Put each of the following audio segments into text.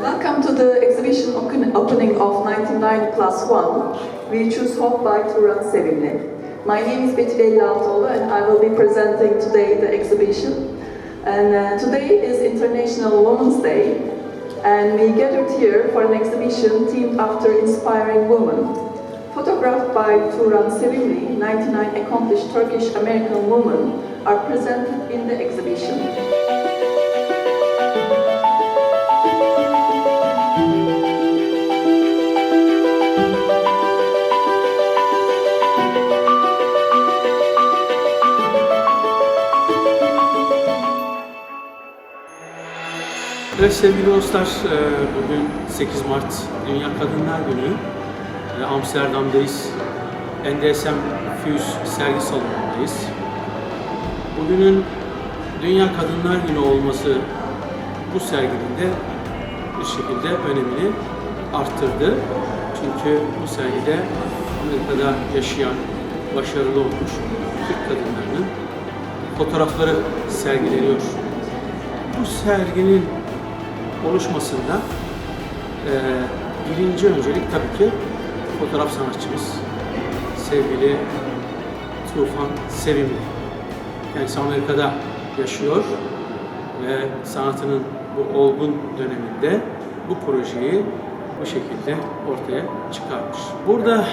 Welcome to the exhibition opening of 99+1. We choose Hope by Tufan Sevimli. My name is Betül and I will be presenting today the exhibition. And today is International Women's Day, and we gathered here for an exhibition themed after inspiring women. Photographed by Tufan Sevimli, 99 accomplished Turkish-American women are presented in the exhibition. Evet sevgili dostlar, bugün 8 Mart Dünya Kadınlar Günü. Amsterdam'dayız. NDSM sergi salonundayız. Bugünün Dünya Kadınlar Günü olması bu serginin de bir şekilde önemini arttırdı. Çünkü bu sergide Amerika'da yaşayan, başarılı olmuş Türk kadınlarının fotoğrafları sergileniyor. Bu serginin oluşmasında birinci öncelik tabii ki fotoğraf sanatçımız sevgili Tufan Sevimli. Kendisi Amerika'da yaşıyor ve sanatının bu olgun döneminde bu projeyi bu şekilde ortaya çıkarmış. Burada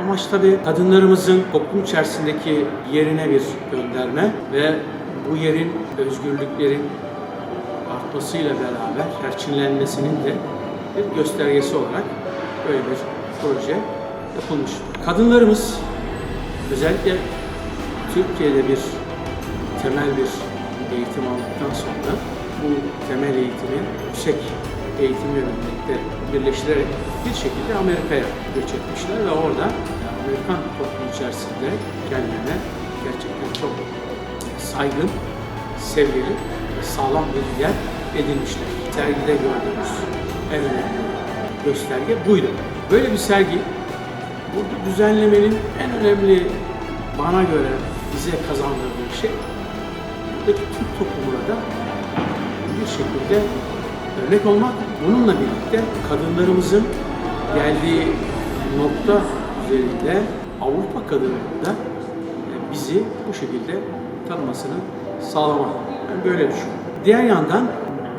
amaç tabii kadınlarımızın toplum içerisindeki yerine bir gönderme ve bu yerin özgürlüklerin artmasıyla beraber perçinlenmesinin de bir göstergesi olarak böyle bir proje yapılmış. Kadınlarımız özellikle Türkiye'de bir temel bir eğitim aldıktan sonra bu temel eğitimi yüksek eğitimle birlikte birleştirerek bir şekilde Amerika'ya göç etmişler ve orada Amerikan toplumu içerisinde kendilerine gerçekten çok saygın, sevgili, sağlam bir yer edinmişler. Sergide gördüğümüz en önemli gösterge buydu. Böyle bir sergi, burada düzenlemenin en önemli bana göre bize kazandırdığı şey, buradaki Türk toplumuna da bir şekilde örnek olmak, bununla birlikte kadınlarımızın geldiği nokta üzerinde Avrupa kadınlarının da bizi bu şekilde tanımasını sağlamak. Ben böyle düşünüyorum. Diğer yandan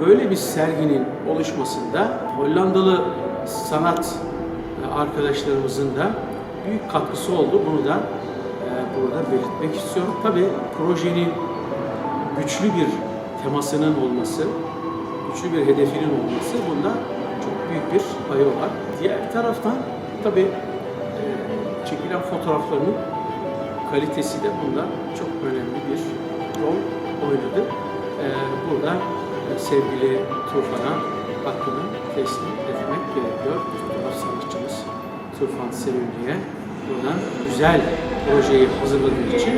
böyle bir serginin oluşmasında Hollandalı sanat arkadaşlarımızın da büyük katkısı oldu. Bunu da burada belirtmek istiyorum. Tabii projenin güçlü bir temasının olması, güçlü bir hedefinin olması bunda çok büyük bir payı var. Diğer taraftan tabii çekilen fotoğrafların kalitesi de bunda çok önemli bir rol oynadı. Burada sevgili Tufan'a hakkını teslim etmek gerekiyor. Fotoğraf sanatçımız Tufan Sevimli'ye buradan güzel projeyi hazırladığı için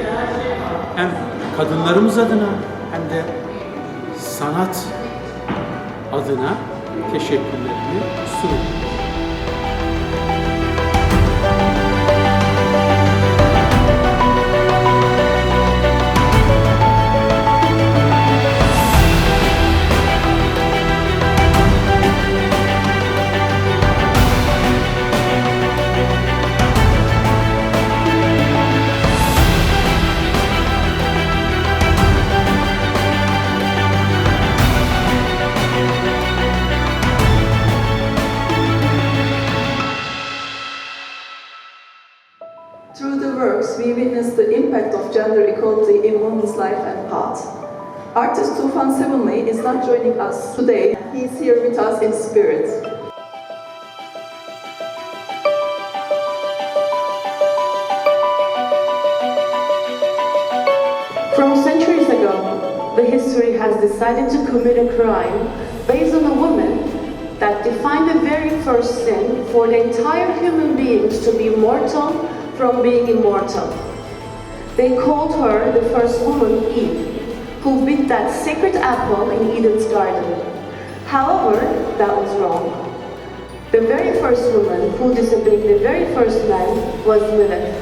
hem kadınlarımız adına hem de sanat adına teşekkürlerimi sunuyorum. Through the works, we witness the impact of gender equality in women's life and path. Artist Tufan Sevimli is not joining us today. He is here with us in spirit. From centuries ago, the history has decided to commit a crime based on a woman that defined the very first sin for the entire human beings to be mortal from being immortal. They called her the first woman, Eve, who bit that sacred apple in Eden's garden. However, that was wrong. The very first woman who disobeyed the very first man was Lilith.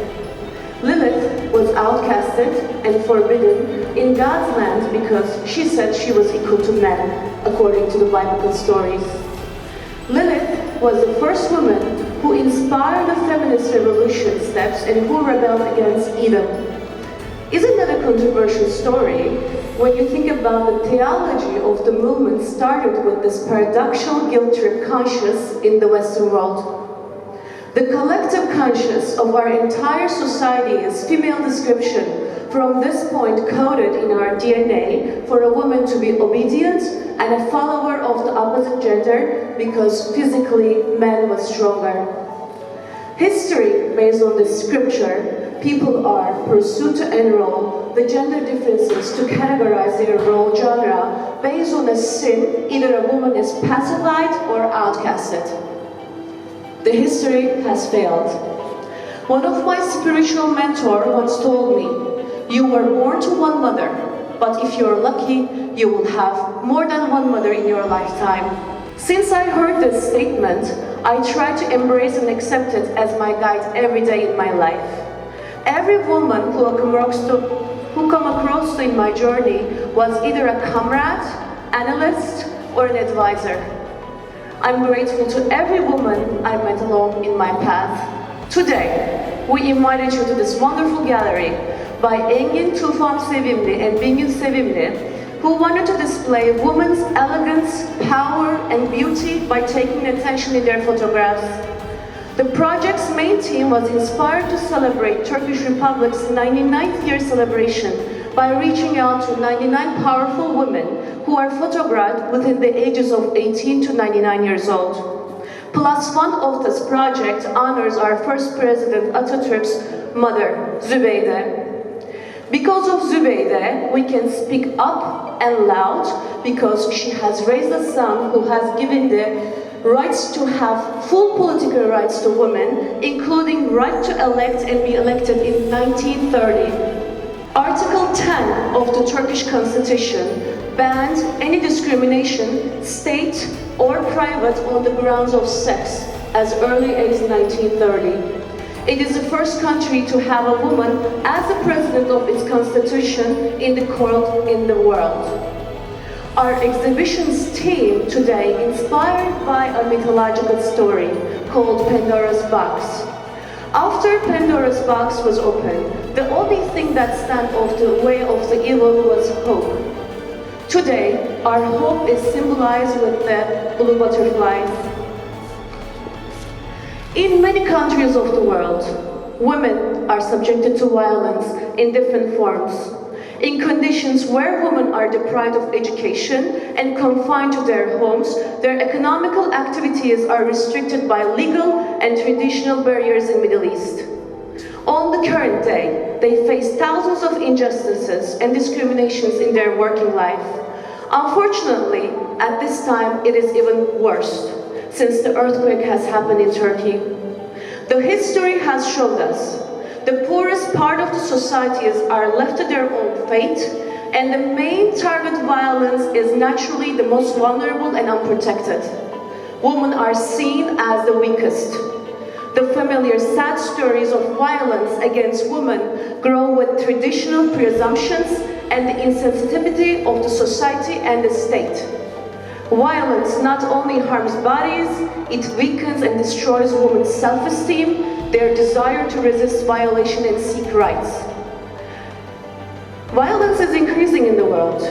Lilith was outcasted and forbidden in God's land because she said she was equal to men, according to the biblical stories. Lilith was the first woman who inspired the feminist revolution steps and who rebelled against Edom. Isn't that a controversial story when you think about the theology of the movement started with this paradoxical guilt trip conscious in the Western world? The collective conscious of our entire society is female description, from this point coded in our DNA for a woman to be obedient and a follower of the opposite gender because physically man was stronger. History based on this scripture, people are pursued to enroll the gender differences to categorize their role genre based on a sin, either a woman is pacified or outcasted. The history has failed. One of my spiritual mentors once told me, "You were born to one mother, but if you're lucky, you will have more than one mother in your lifetime." Since I heard this statement, I try to embrace and accept it as my guide every day in my life. Every woman who come across in my journey was either a comrade, analyst, or an advisor. I'm grateful to every woman I met along in my path. Today, we invited you to this wonderful gallery by Engin, Tufan Sevimli, and Sevimli, who wanted to display women's elegance, power, and beauty by taking attention in their photographs. The project's main theme was inspired to celebrate Turkish Republic's 99th year celebration by reaching out to 99 powerful women who are photographed within the ages of 18 to 99 years old. Plus one of this project honors our first president Atatürk's mother, Zübeyde. Because of Zübeyde, we can speak up and loud because she has raised a son who has given the rights to have full political rights to women, including right to elect and be elected in 1930. Article 10 of the Turkish Constitution banned any discrimination, state or private, on the grounds of sex as early as 1930. It is the first country to have a woman as the president of its constitution in the court in the world. Our exhibition's theme today inspired by a mythological story called Pandora's Box. After Pandora's box was opened, the only thing that stand off the way of the evil was hope. Today, our hope is symbolized with the blue butterflies. In many countries of the world, women are subjected to violence in different forms. In conditions where women are deprived of education and confined to their homes, their economical activities are restricted by legal and traditional barriers in the Middle East. On the current day, they face thousands of injustices and discriminations in their working life. Unfortunately, at this time, it is even worse, since the earthquake has happened in Turkey. The history has showed us the poorest part of the societies are left to their own fate, and the main target violence is naturally the most vulnerable and unprotected. Women are seen as the weakest. The familiar sad stories of violence against women grow with traditional presumptions and the insensitivity of the society and the state. Violence not only harms bodies, it weakens and destroys women's self-esteem, their desire to resist violation and seek rights. Violence is increasing in the world,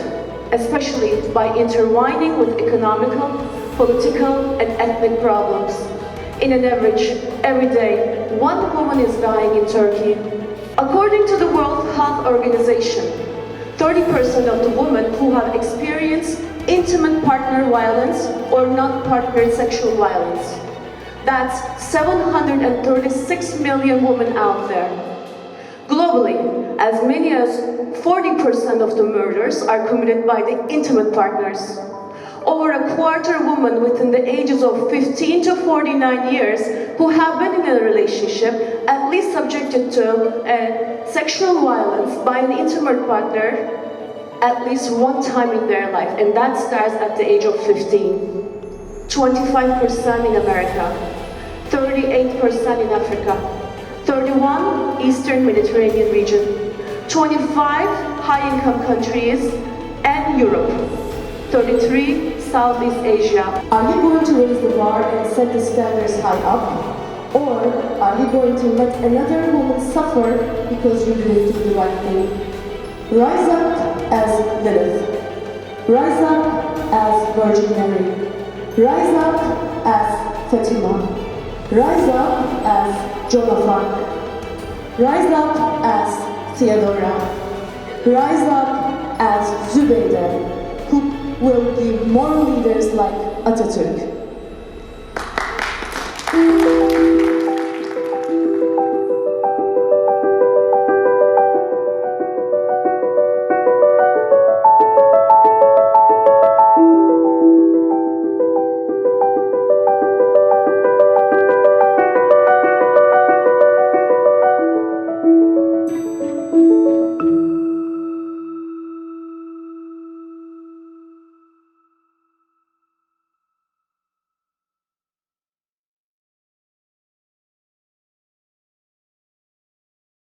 especially by intertwining with economical, political, and ethnic problems. In an average, every day, one woman is dying in Turkey. According to the World Health Organization, 30% of the women who have experienced intimate partner violence or not-partnered sexual violence. That's 736 million women out there. Globally, as many as 40% of the murders are committed by the intimate partners. Over a quarter women within the ages of 15 to 49 years who have been in a relationship at least subjected to sexual violence by an intimate partner at least one time in their life, and that starts at the age of 15. 25% in America, 38% in Africa, 31% Eastern Mediterranean region, 25% high-income countries, and Europe, 33% Southeast Asia? Are you going to raise the bar and set the standards high up? Or are you going to let another woman suffer because you didn't do the right thing? Rise up as Lilith. Rise up as Virgin Mary. Rise up as Fatima. Rise up as Joan of Arc. Rise up as Theodora. Rise up as Zübeyde, who will give more leaders like Atatürk.